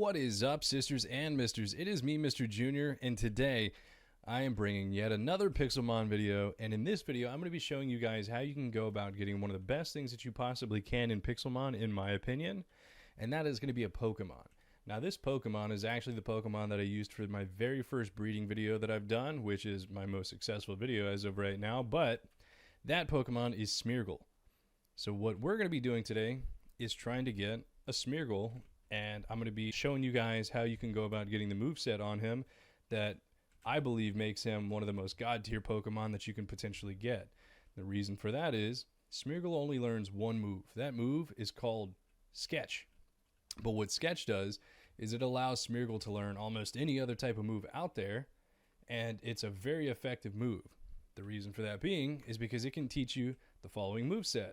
What is up, sisters and misters? It is me, Mr. Junior, and today I am bringing yet another Pixelmon video. And in this video, I'm going to be showing you guys how you can go about getting one of the best things that you possibly can in Pixelmon, in my opinion, and that is going to be a Pokemon. Now, this Pokemon is actually the Pokemon that I used for my very first breeding video that I've done, which is my most successful video as of right now, but that Pokemon is Smeargle. So what we're going to be doing today is trying to get a Smeargle, and I'm going to be showing you guys how you can go about getting the moveset on him that I believe makes him one of the most god-tier Pokemon that you can potentially get. The reason for that is Smeargle only learns one move. That move is called Sketch. But what Sketch does is it allows Smeargle to learn almost any other type of move out there, and it's a very effective move. The reason for that being is because it can teach you the following moveset.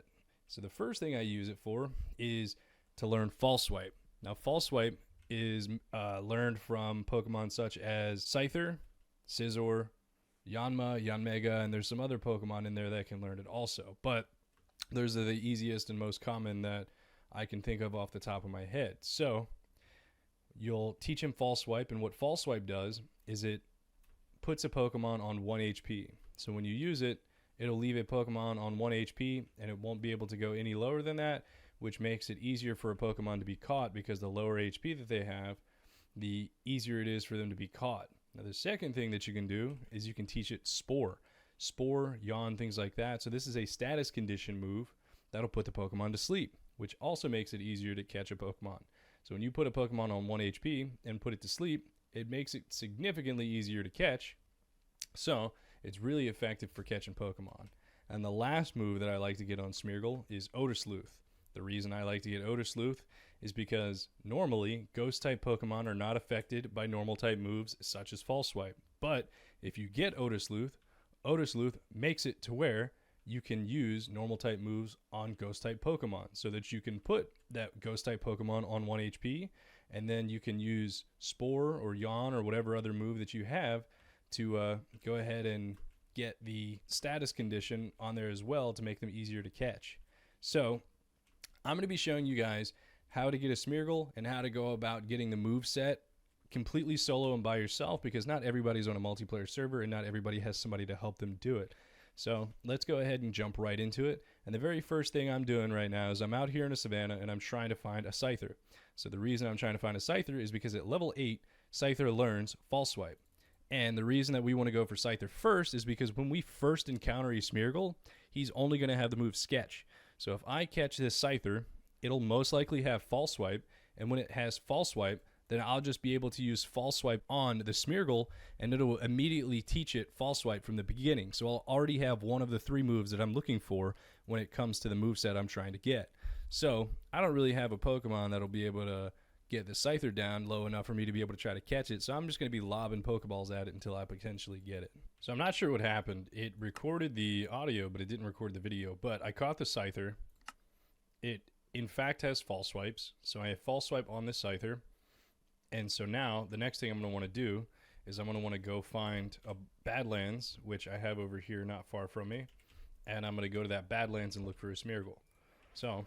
So the first thing I use it for is to learn False Swipe. Now, False Swipe is learned from Pokemon such as Scyther, Scizor, Yanma, Yanmega, and there's some other Pokemon in there that can learn it also. But those are the easiest and most common that I can think of off the top of my head. So you'll teach him False Swipe, and what False Swipe does is it puts a Pokemon on 1 HP. So when you use it, it'll leave a Pokemon on 1 HP, and it won't be able to go any lower than that, which makes it easier for a Pokemon to be caught, because the lower HP that they have, the easier it is for them to be caught. Now, the second thing that you can do is you can teach it Spore. Spore, Yawn, things like that. So this is a status condition move that'll put the Pokemon to sleep, which also makes it easier to catch a Pokemon. So when you put a Pokemon on 1 HP and put it to sleep, it makes it significantly easier to catch. So it's really effective for catching Pokemon. And the last move that I like to get on Smeargle is Odor Sleuth. The reason I like to get Odor Sleuth is because normally Ghost-type Pokemon are not affected by normal-type moves such as False Swipe. But if you get Odor Sleuth makes it to where you can use normal-type moves on Ghost-type Pokemon, so that you can put that Ghost-type Pokemon on 1 HP, and then you can use Spore or Yawn or whatever other move that you have to go ahead and get the status condition on there as well to make them easier to catch. So I'm going to be showing you guys how to get a Smeargle and how to go about getting the move set completely solo and by yourself, because not everybody's on a multiplayer server and not everybody has somebody to help them do it. So let's go ahead and jump right into it. And the very first thing I'm doing right now is I'm out here in a savannah and I'm trying to find a Scyther. So the reason I'm trying to find a Scyther is because at level 8, Scyther learns False Swipe. And the reason that we want to go for Scyther first is because when we first encounter a Smeargle, he's only going to have the move Sketch. So if I catch this Scyther, it'll most likely have False Swipe, and when it has False Swipe, then I'll just be able to use False Swipe on the Smeargle, and it'll immediately teach it False Swipe from the beginning. So I'll already have one of the 3 moves that I'm looking for when it comes to the moveset I'm trying to get. So I don't really have a Pokemon that'll be able to get the Scyther down low enough for me to be able to try to catch it, so I'm just going to be lobbing Pokeballs at it until I potentially get it. So I'm not sure what happened. It recorded the audio, but it didn't record the video. But I caught the Scyther. It, in fact, has False Swipes, so I have False Swipe on this Scyther. And so now, the next thing I'm going to want to do is I'm going to want to go find a Badlands, which I have over here not far from me, and I'm going to go to that Badlands and look for a Smeargle. So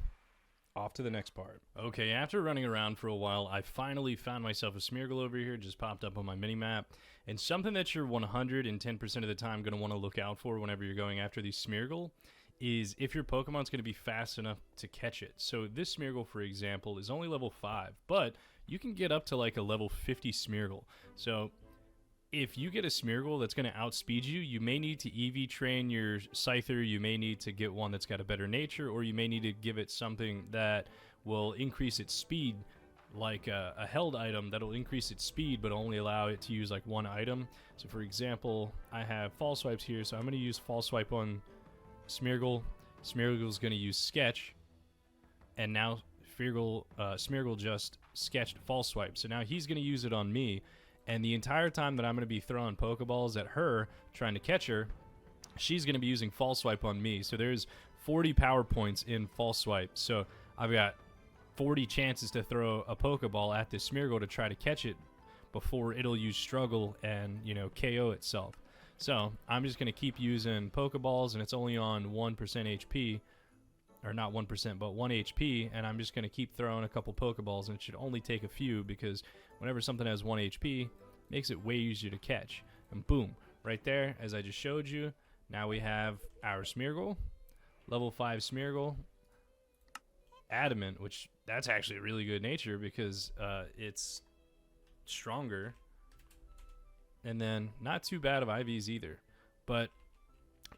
off to the next part. Okay, after running around for a while, I finally found myself a Smeargle over here. Just popped up on my mini-map. And something that you're 110% of the time going to want to look out for whenever you're going after these Smeargle is if your Pokemon's going to be fast enough to catch it. So this Smeargle, for example, is only level 5, but you can get up to like a level 50 Smeargle. So if you get a Smeargle that's going to outspeed you, you may need to EV train your Scyther, you may need to get one that's got a better nature, or you may need to give it something that will increase its speed, like a held item that'll increase its speed but only allow it to use like 1 item. So for example, I have False Swipes here, so I'm going to use False Swipe on Smeargle. Smeargle's going to use Sketch, and now Smeargle just sketched False Swipe, so now he's going to use it on me. And the entire time that I'm going to be throwing Pokeballs at her, trying to catch her, she's going to be using False Swipe on me. So there's 40 power points in False Swipe. So I've got 40 chances to throw a Pokeball at this Smeargle to try to catch it before it'll use Struggle and, KO itself. So I'm just going to keep using Pokeballs, and it's only on 1% HP. or not 1%, but 1 HP, and I'm just going to keep throwing a couple Pokeballs, and it should only take a few, because whenever something has 1 HP, it makes it way easier to catch. And boom, right there, as I just showed you, now we have our Smeargle, level 5 Smeargle, adamant, which that's actually a really good nature because it's stronger, and then not too bad of IVs either. But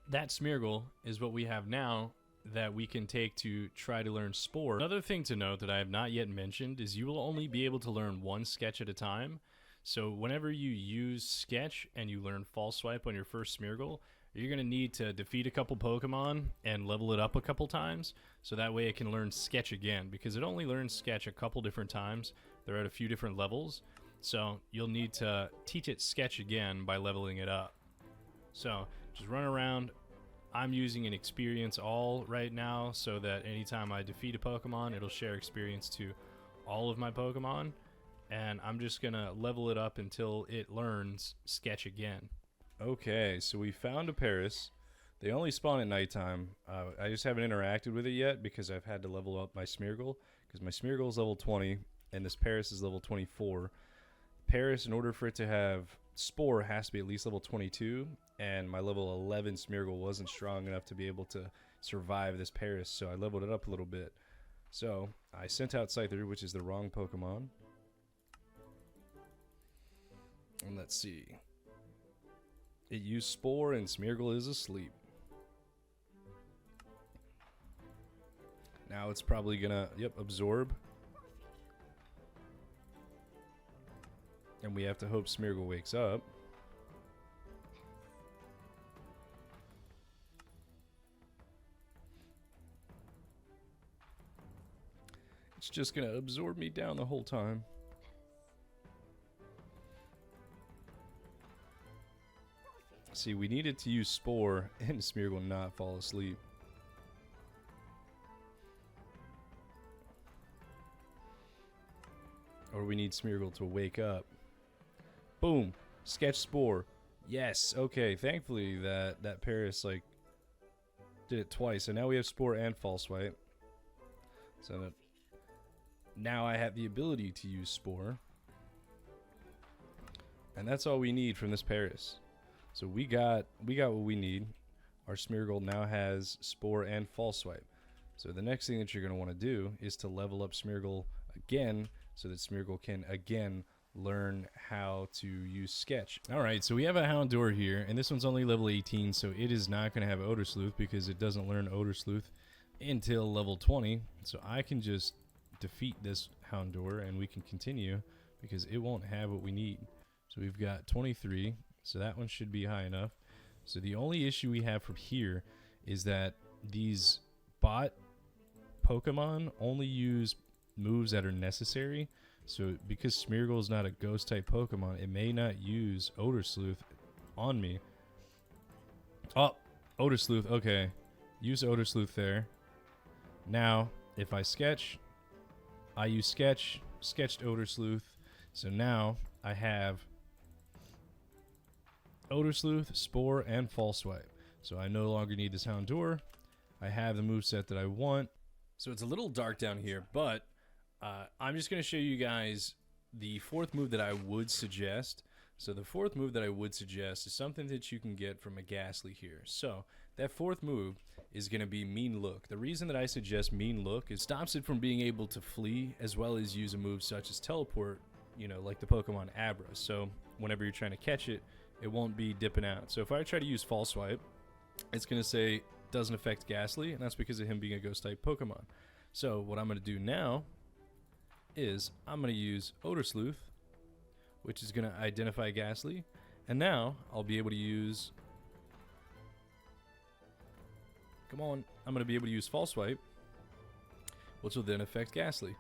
that Smeargle is what we have now that we can take to try to learn Spore. Another thing to note that I have not yet mentioned is you will only be able to learn one sketch at a time. So whenever you use Sketch and you learn False Swipe on your first Smeargle, you're going to need to defeat a couple Pokemon and level it up a couple times, so that way it can learn Sketch again, because it only learns Sketch a couple different times. They're at a few different levels, so you'll need to teach it Sketch again by leveling it up. So just run around. I'm using an experience all right now, so that anytime I defeat a Pokemon, it'll share experience to all of my Pokemon, and I'm just going to level it up until it learns Sketch again. Okay, so we found a Paris. They only spawn at nighttime. I just haven't interacted with it yet because I've had to level up my Smeargle, because my Smeargle is level 20 and this Paris is level 24. Paris, in order for it to have Spore, has to be at least level 22, and my level 11 Smeargle wasn't strong enough to be able to survive this Paris, so I leveled it up a little bit. So I sent out Scyther, which is the wrong Pokemon. And let's see. It used Spore and Smeargle is asleep. Now it's probably gonna, absorb. And we have to hope Smeargle wakes up. It's just gonna absorb me down the whole time. See, we needed to use Spore and Smeargle not fall asleep. Or we need Smeargle to wake up. Boom! Sketch Spore. Yes, okay, thankfully that Paris, like, did it twice. So now we have Spore and False Swipe. So now I have the ability to use Spore. And that's all we need from this Paris. So we got what we need. Our Smeargle now has Spore and False Swipe. So the next thing that you're going to want to do is to level up Smeargle again, so that Smeargle can again learn how to use Sketch. Alright, so we have a Houndour here, and this one's only level 18, so it is not going to have Odor Sleuth because it doesn't learn Odor Sleuth until level 20. So I can just defeat this Houndour and we can continue because it won't have what we need. So we've got 23. So that one should be high enough. So the only issue we have from here is that these bot Pokemon only use moves that are necessary. So because Smeargle is not a ghost type Pokemon, it may not use Odor Sleuth on me. Oh, Odor Sleuth. Okay. Use Odor Sleuth there. Now, if I Sketch, I use Sketch, sketched Odor Sleuth. So now I have Odor Sleuth, Spore, and False Swipe. So I no longer need this Houndour. I have the moveset that I want. So it's a little dark down here, but I'm just going to show you guys the fourth move that I would suggest. So the fourth move that I would suggest is something that you can get from a Ghastly here. So that fourth move is going to be Mean Look. The reason that I suggest Mean Look is stops it from being able to flee, as well as use a move such as Teleport, you know, like the Pokemon Abra. So whenever you're trying to catch it, it won't be dipping out. So if I try to use False Swipe, it's going to say doesn't affect Ghastly, and that's because of him being a ghost type Pokemon. So what I'm going to do now is I'm going to use Odor Sleuth, which is going to identify Ghastly, and now I'll be able to use, I'm going to be able to use False Swipe, which will then affect Ghastly.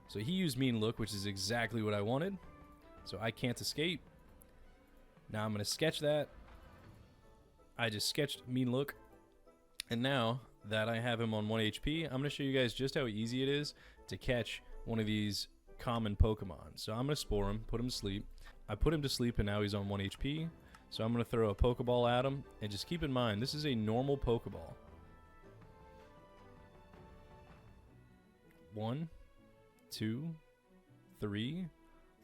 So he used Mean Look, which is exactly what I wanted, so I can't escape. Now I'm going to sketch that. I just sketched Mean Look. And now that I have him on 1 HP, I'm going to show you guys just how easy it is to catch one of these common Pokemon. So I'm going to Spore him, put him to sleep. I put him to sleep and now he's on 1 HP. So I'm going to throw a Pokeball at him. And just keep in mind, this is a normal Pokeball. 1, 2, 3,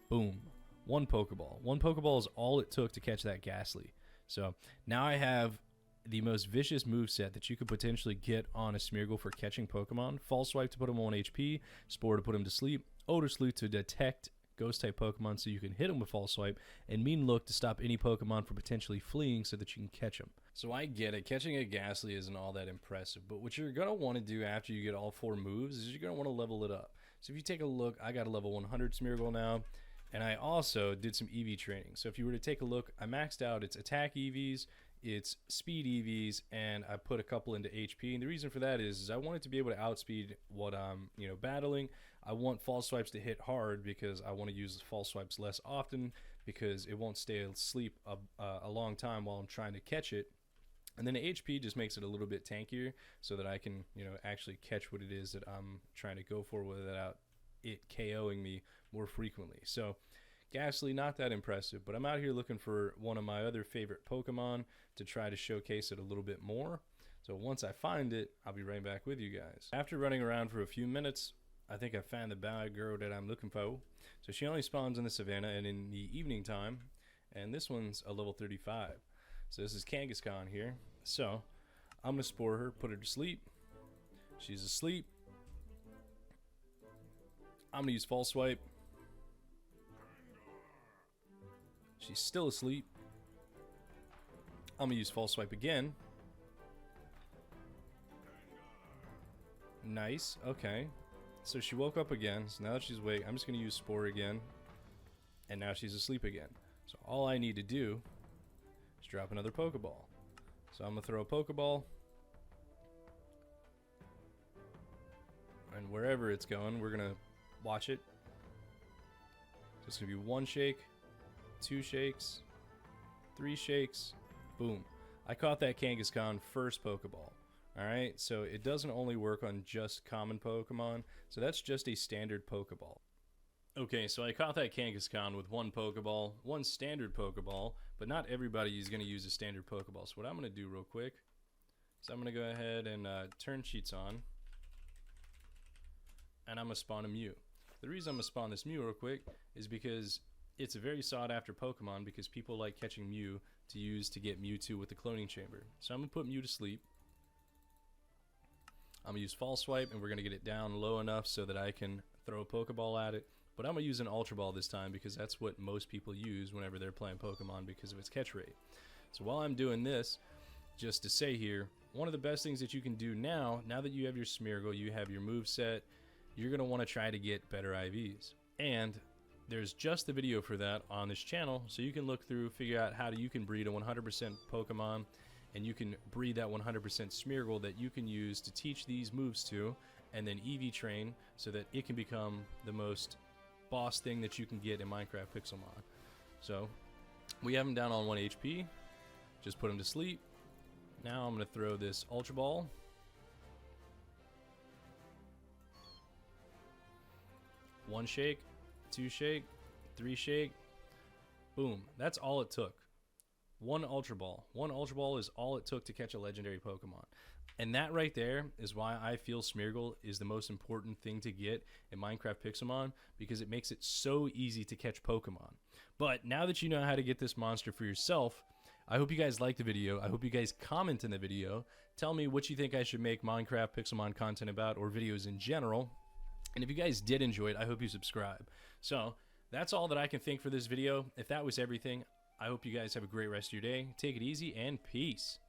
boom. One Pokeball. One Pokeball is all it took to catch that Ghastly. So now I have the most vicious moveset that you could potentially get on a Smeargle for catching Pokemon. False Swipe to put him on HP, Spore to put him to sleep, Odor Sleuth to detect Ghost-type Pokemon so you can hit him with False Swipe, and Mean Look to stop any Pokemon from potentially fleeing so that you can catch them. So I get it, catching a Ghastly isn't all that impressive, but what you're going to want to do after you get all 4 moves is you're going to want to level it up. So if you take a look, I got a level 100 Smeargle now, and I also did some EV training. So if you were to take a look, I maxed out its attack EVs, its speed EVs, and I put a couple into HP. And the reason for that is I wanted to be able to outspeed what I'm battling. I want False Swipes to hit hard because I want to use False Swipes less often because it won't stay asleep a long time while I'm trying to catch it. And then the HP just makes it a little bit tankier so that I can actually catch what it is that I'm trying to go for without it KOing me more frequently. So Ghastly, not that impressive, but I'm out here looking for one of my other favorite Pokemon to try to showcase it a little bit more. So once I find it, I'll be right back with you guys. After running around for a few minutes, I think I found the bad girl that I'm looking for. So she only spawns in the savannah and in the evening time, and this one's a level 35. So this is Kangaskhan here. So I'm gonna spore her, put her to sleep. She's asleep. I'm gonna use False Swipe. She's still asleep. I'm gonna use False Swipe again. Nice, okay. So she woke up again, so now that she's awake, I'm just gonna use Spore again. And now she's asleep again. So all I need to do is drop another Pokeball. So I'm gonna throw a Pokeball. And wherever it's going, we're gonna watch it. So it's gonna be 1 shake, 2 shakes, 3 shakes, boom. I caught that Kangaskhan first Pokeball. Alright, so it doesn't only work on just common Pokemon, so that's just a standard Pokeball. Okay, so I caught that Kangaskhan with 1 Pokeball, 1 standard Pokeball, but not everybody is going to use a standard Pokeball. So what I'm going to do real quick is I'm going to go ahead and turn cheats on, and I'm going to spawn a Mew. The reason I'm going to spawn this Mew real quick is because it's a very sought after Pokemon because people like catching Mew to use to get Mewtwo with the cloning chamber. So I'm going to put Mew to sleep. I'm going to use False Swipe, and we're going to get it down low enough so that I can throw a Pokeball at it. But I'm going to use an Ultra Ball this time because that's what most people use whenever they're playing Pokemon because of its catch rate. So while I'm doing this, just to say here, one of the best things that you can do now that you have your Smeargle, you have your moveset, you're going to want to try to get better IVs. And there's just the video for that on this channel, so you can look through, figure out how you can breed a 100% Pokemon, and you can breed that 100% Smeargle that you can use to teach these moves to, and then EV train so that it can become the most boss thing that you can get in Minecraft Pixelmon. So we have him down on 1 HP. Just put him to sleep. Now I'm going to throw this Ultra Ball. One shake, 2 shake, 3 shake. Boom. That's all it took. 1 Ultra Ball. 1 Ultra Ball is all it took to catch a legendary Pokemon. And that right there is why I feel Smeargle is the most important thing to get in Minecraft Pixelmon, because it makes it so easy to catch Pokemon. But now that you know how to get this monster for yourself, I hope you guys liked the video. I hope you guys comment in the video. Tell me what you think I should make Minecraft Pixelmon content about, or videos in general. And if you guys did enjoy it, I hope you subscribe. So that's all that I can think for this video. If that was everything, I hope you guys have a great rest of your day. Take it easy and peace.